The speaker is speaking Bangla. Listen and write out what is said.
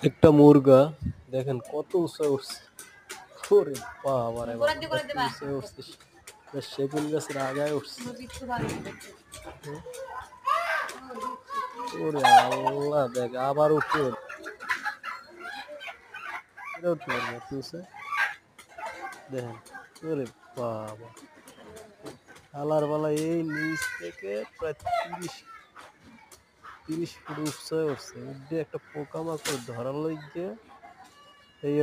একটা মুরগা দেখেন কত উঁচা উঠছে। ওরে বাবারে বাবা এত উঁচা উঠছে, সেগুন গাছের আগায় উঠছে। হুম, ওরে আল্লাহ, দেখ আবার উঠে এটা উঠতে পারবে এত উঁচা, দেখেন। ওরে বাবা, আলার বালা এই নিচ থেকে প্রায় 30 ফুট উচ্চতায় উঠছে, উঠে একটা পোকামাকড় ধরার লইগে এই